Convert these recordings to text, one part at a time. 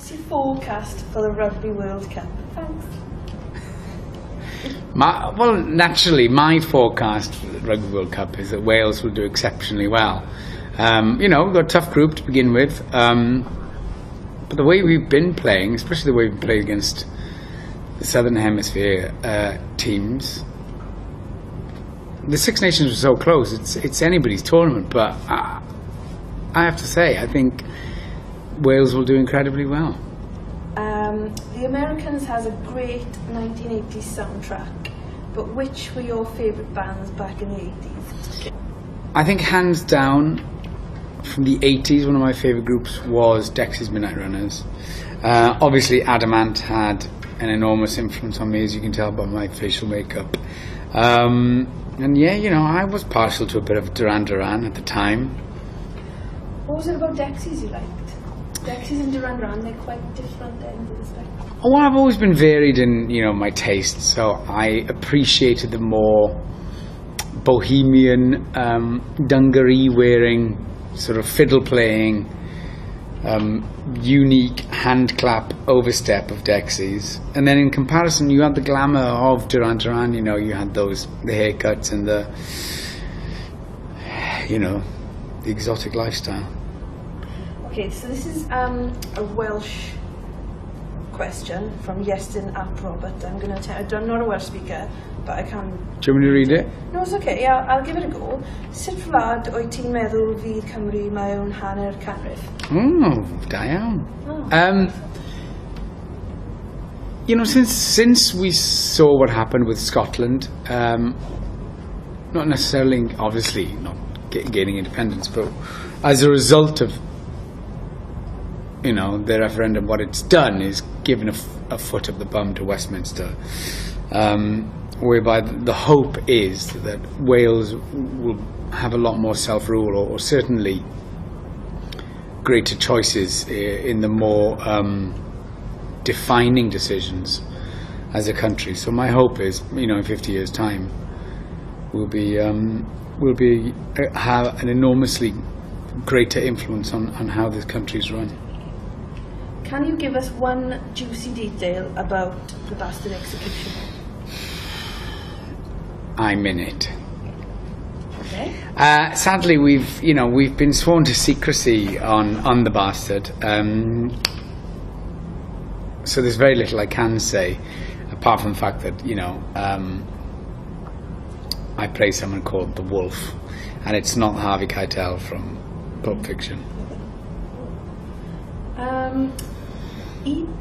What's your forecast for the Rugby World Cup? Thanks. Naturally, my forecast for the Rugby World Cup is that Wales will do exceptionally well. We've got a tough group to begin with, but the way we've been playing, especially the way we played against the Southern Hemisphere teams, the Six Nations were so close. It's anybody's tournament, but I have to say, I think Wales will do incredibly well. The Americans has a great 1980s soundtrack, but which were your favourite bands back in the 80s? I think hands down, from the 80s, one of my favourite groups was Dexys Midnight Runners. Obviously, Adamant had an enormous influence on me, as you can tell by my facial makeup. And yeah, I was partial to a bit of Duran Duran at the time. What was it about Dexys you liked? Dexys and Duran Duran, they're quite different ends of the spectrum. Well, I've always been varied in, my tastes, so I appreciated the more bohemian, dungaree-wearing, sort of fiddle-playing, unique hand-clap overstep of Dexys. And then in comparison, you had the glamour of Duran Duran, you had the haircuts and the exotic lifestyle. Okay, so this is a Welsh question from Iestyn ap Robert. I'm not a Welsh speaker, but I can... Do you want me to read it? No, it's okay. Yeah, I'll give it a go. Sut wlad wyt ti'n meddwl fydd Cymru mewn hanner canrif? Da iawn. Since we saw what happened with Scotland, not necessarily, obviously, not gaining independence, but as a result of the referendum, what it's done is given a foot up the bum to Westminster, whereby the hope is that Wales will have a lot more self-rule, or certainly greater choices in the more defining decisions as a country. So my hope is, in 50 years' time, we'll have an enormously greater influence on how this country's run. Can you give us one juicy detail about the bastard execution? I'm in it. Okay. Sadly, we've been sworn to secrecy on the bastard. So there's very little I can say, apart from the fact that I play someone called the Wolf, and it's not Harvey Keitel from Pulp Fiction.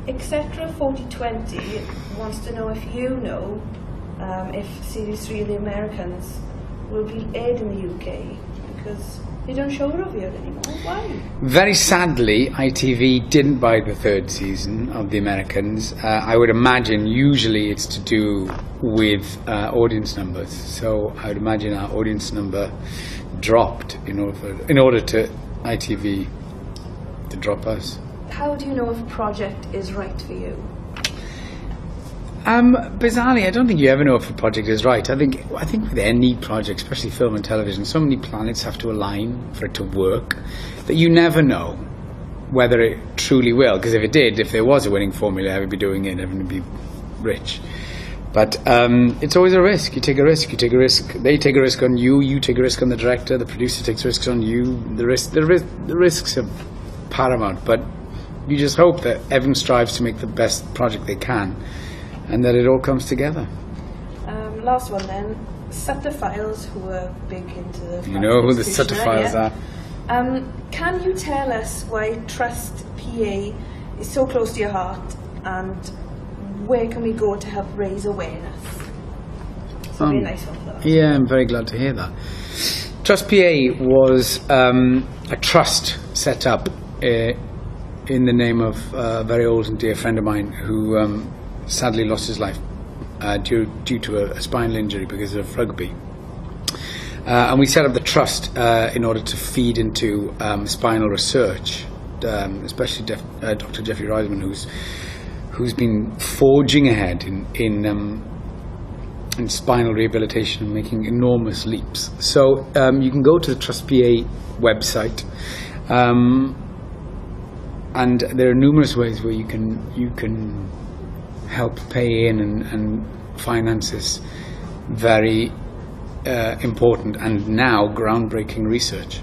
Etc. 4020 wants to know if you know if Series 3 of The Americans will be aired in the UK, because they don't show it over here anymore. Why? Very sadly, ITV didn't buy the third season of The Americans. I would imagine usually it's to do with audience numbers. So I would imagine our audience number dropped in order to ITV to drop us. How do you know if a project is right for you? Bizarrely, I don't think you ever know if a project is right. I think with any project, especially film and television, so many planets have to align for it to work that you never know whether it truly will. Because if there was a winning formula, I would be doing it, everyone would be rich. But it's always a risk. You take a risk. They take a risk on you. You take a risk on the director. The producer takes risks on you. The risks are paramount. But you just hope that everyone strives to make the best project they can, and that it all comes together. Last one then. Sutter Files, who are big into the... You know who the Sutter Files are. Can you tell us why Trust PA is so close to your heart, and where can we go to help raise awareness? It's a really nice one for us. Yeah, I'm very glad to hear that. Trust PA was a trust set up in the name of a very old and dear friend of mine who sadly lost his life due to a spinal injury because of rugby. And we set up the trust in order to feed into spinal research, especially Dr. Jeffrey Reisman, who's been forging ahead in spinal rehabilitation and making enormous leaps. So you can go to the Trust PA website. and there are numerous ways where you can help pay in and finance this very important and now groundbreaking research.